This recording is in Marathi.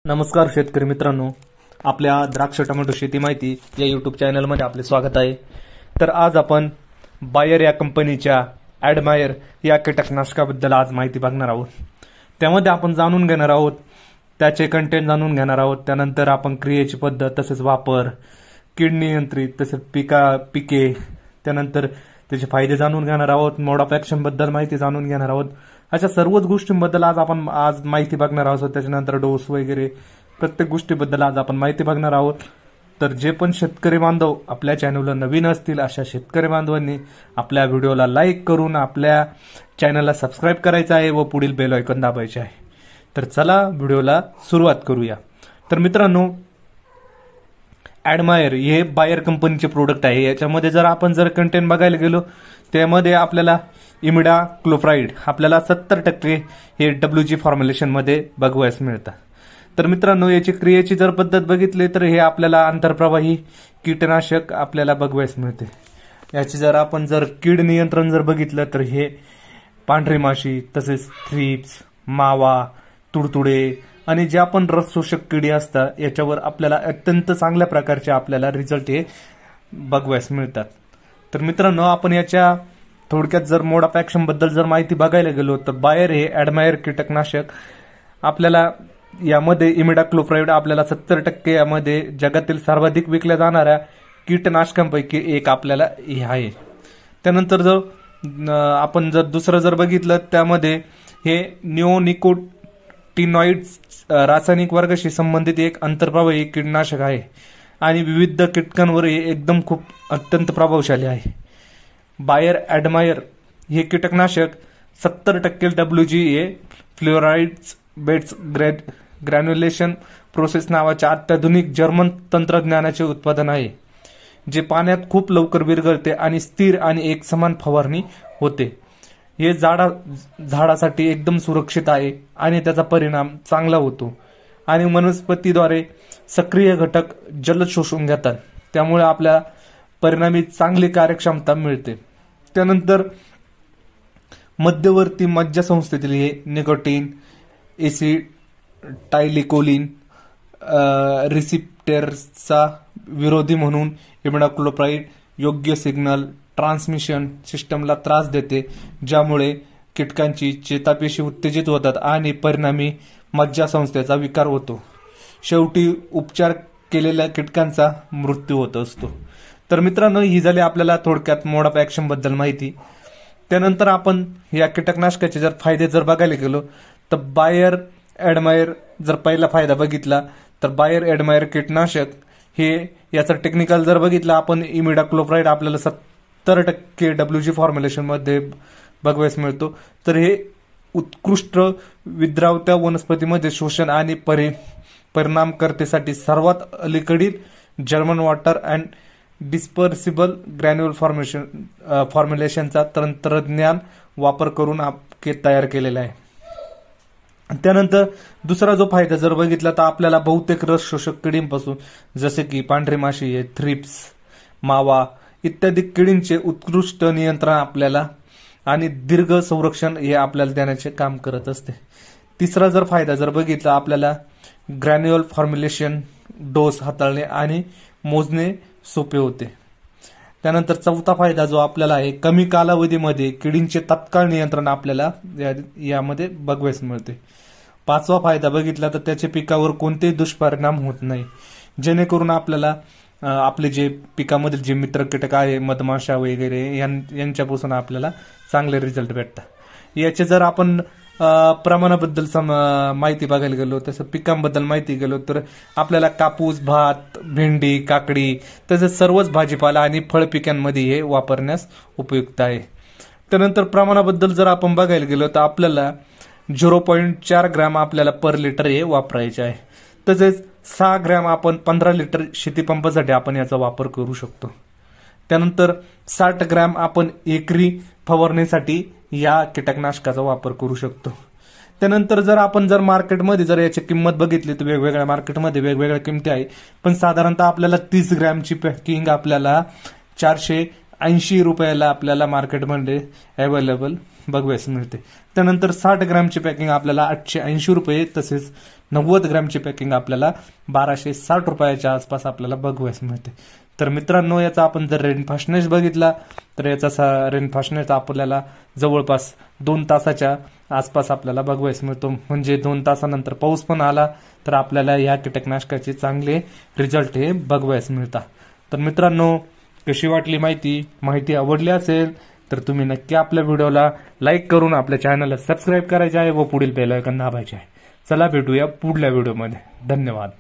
नमस्कार शेतकरी मित्रांनो, आपल्या द्राक्ष टोमॅटो शेती माहिती या यूट्यूब चॅनलमध्ये आपले स्वागत आहे। तर आज आपण बायर या कंपनीच्या ॲडमायर या कीटकनाशकाबद्दल आज माहिती बघणार आहोत। त्यामध्ये आपण जाणून घेणार आहोत त्याचे कंटेंट जाणून घेणार आहोत, त्यानंतर आपण क्रियेची पद्धत तसेच वापर, कीड नियंत्रित तसेच पिके, त्यानंतर त्याचे फायदे जाणून घेणार आहोत, मोड ऑफ ॲक्शन बद्दल माहिती जाणून घेणार आहोत। अशा सर्वच गोष्टींबद्दल आज माहिती बघणार आहोत। त्याच्यानंतर डोस वगैरे प्रत्येक गोष्टीबद्दल आज आपण माहिती बघणार आहोत। तर जे पण शेतकरी बांधव आपल्या चॅनलला नवीन असतील अशा शेतकरी बांधवांनी आपल्या व्हिडिओला लाईक करून आपल्या चॅनलला सबस्क्राइब करायचं आहे व पुढील बेल आयकॉन दाबायचे आहे। तर चला व्हिडिओला सुरुवात करूया। तर मित्रांनो, ॲडमायर हे बायर कंपनीचे प्रोडक्ट आहे। याच्यामध्ये जर कंटेंट बघायला गेलो त्यामध्ये आपल्याला इमिडाक्लोप्राइड आपल्याला 70% हे WG फॉर्म्युलेशन मध्ये बघवायस मिळतात। तर मित्रांनो, याची क्रियेची जर पद्धत बघितली तर हे आपल्याला आंतरप्रवाही कीटनाशक आपल्याला बघवायस मिळते। याची जर कीड नियंत्रण जर बघितलं तर हे पांढरी माशी तसेच थ्रिप्स, मावा, तुडतुडे आणि ज्या पण रस शोषक किडी असतात याच्यावर आपल्याला अत्यंत चांगल्या प्रकारचे आपल्याला रिझल्ट हे बघवायस मिळतात। तर मित्रांनो, आपण याच्या थोडक्यात जर मोड ऑफ ॲक्शन बद्दल जर माहिती बघायला गेलो तर बायर हे ॲडमायर कीटकनाशक आपल्याला यामध्ये इमिडाक्लोप्राइड आपल्याला 70% यामध्ये जगातील सर्वाधिक विकल्या जाणाऱ्या कीटनाशकांपैकी एक आपल्याला हे आहे। त्यानंतर आपण दुसरं बघितलं त्यामध्ये हे निओनिकोटिनॉइड्स रासायनिक वर्गाशी संबंधित एक आंतरप्रवाही कीटनाशक आहे आणि विविध कीटकांवर हे एकदम खूप अत्यंत प्रभावशाली आहे। बायर ॲडमायर हे कीटकनाशक 70% WG हे फ्लोराइड्स बेट्स ग्रॅन्युलेशन प्रोसेस नावाच्या अत्याधुनिक जर्मन तंत्रज्ञानाचे उत्पादन आहे, जे पाण्यात खूप लवकर विरघळते आणि स्थिर आणि एकसमान फवारणी होते। हे झाडासाठी एकदम सुरक्षित आहे आणि त्याचा परिणाम चांगला होतो आणि वनस्पतीद्वारे सक्रिय घटक जलद शोषून घेतात, त्यामुळे आपल्या परिणामी चांगली कार्यक्षमता मिळते। त्यानंतर मध्यवर्ती मज्जासंस्थेतील हे निकोटीन, एसिटाइलिकोलिन रिसेप्टर्सचा विरोधी म्हणून इमिडाक्लोप्राइड योग्य सिग्नल ट्रान्समिशन सिस्टमला त्रास देते, ज्यामुळे कीटकांची चेतापेशी उत्तेजित होतात आणि परिणामी मज्जासंस्थेचा विकार होतो। शेवटी उपचार केलेल्या कीटकांचा मृत्यू होत असतो। तर मित्रांनो, ही झाली आपल्याला थोडक्यात मोड ऑफ ॲक्शन बद्दल माहिती। त्यानंतर आपण या कीटकनाशकाचे जर फायदे बघायला गेलो तर बायर ॲडमायर पहिला फायदा बघितला तर बायर ॲडमायर कीटनाशक हे याचा टेक्निकल बघितला आपण इमिडाक्लोप्राइड आपल्याला 70% WG फॉर्म्युलेशन मध्ये बघवायस मिळतो। तर हे उत्कृष्ट विद्रावत्या वनस्पतीमध्ये शोषण आणि परिणामकारतेसाठी सर्वात अलीकडील German water and dispersible granule फॉर्म्युलेशनचा तंत्रज्ञान वापर करून तयार केलेला आहे। त्यानंतर दुसरा फायदा बघितला तर आपल्याला बहुतेक रस शोषक किडींपासून जसे की पांढरी माशी, थ्रिप्स, मावा इत्यादी किडींचे उत्कृष्ट नियंत्रण आपल्याला आणि दीर्घ संरक्षण हे आपल्याला देण्याचे काम करत असते। तिसरा फायदा बघितला आपल्याला ग्रॅन्युअल फॉर्म्युलेशन डोस हाताळणे आणि मोजणे सोपे होते। त्यानंतर चौथा फायदा आपल्याला आहे कमी कालावधीमध्ये किडींचे तात्काळ नियंत्रण आपल्याला यामध्ये बघवायस मिळते। पाचवा फायदा बघितला तर त्याचे पिकावर कोणतेही दुष्परिणाम होत नाही, जेणेकरून आपल्याला आपले जे पिकामधील जे मित्र कीटक आहे मधमाशा वगैरे यांच्यापासून आपल्याला चांगले रिझल्ट भेटतात। याचे आपण प्रमाणाबद्दल माहिती बघायला गेलो तसं पिकांबद्दल माहिती गेलो तर आपल्याला कापूस, भात, भेंडी, काकडी तसेच सर्वच भाजीपाला आणि फळ पिकांमध्ये हे वापरण्यास उपयुक्त आहे। त्यानंतर प्रमाणाबद्दल आपण बघायला गेलो तर आपल्याला 0.4 ग्रॅम आपल्याला पर लिटर हे वापरायचे आहे। तसेच 6 ग्रॅम आपण 15 लिटर शेतीपंपासाठी आपण याचा वापर करू शकतो। त्यानंतर 60 ग्रॅम आपण एकरी फवारणीसाठी या कीटकनाशकाचा वापर करू शकतो। त्यानंतर आपण मार्केटमध्ये याची किंमत बघितली तर वेगवेगळ्या मार्केटमध्ये वेगवेगळ्या किमती आहे, पण साधारणतः आपल्याला 30 ग्रॅमची पॅकिंग आपल्याला 480 रुपयाला आपल्याला मार्केटमध्ये अवेलेबल बघवायला मिळते। त्यानंतर 60 ग्रॅमची पॅकिंग आपल्याला 880 रुपये तसेच 90 ग्रॅमची पॅकिंग आपल्याला 1260 रुपयाच्या आसपास आपल्याला बघायला मिळते. तर मित्रांनो, याचा आपण जर रेन फास्टनेस बघितला तर याचा रेन फास्टनेस आपल्याला जवळपास 2 तासाच्या आसपास आपल्याला बघायला मिळतो. म्हणजे 2 तासानंतर पाऊस पण आला तर आपल्याला या कीटकनाशकाचे चांगले रिझल्ट हे बघायला मिळतात. तर मित्रांनो, कशी वाटली माहिती आवडली असेल तर तुम्ही नक्की आपल्या व्हिडिओला लाईक करून आपल्या चॅनलला सबस्क्राईब करायचे आहे व पुढील बेल आयकॉन दाबायचे आहे. चला भेटूया पुढल्या व्हिडिओमध्ये. धन्यवाद.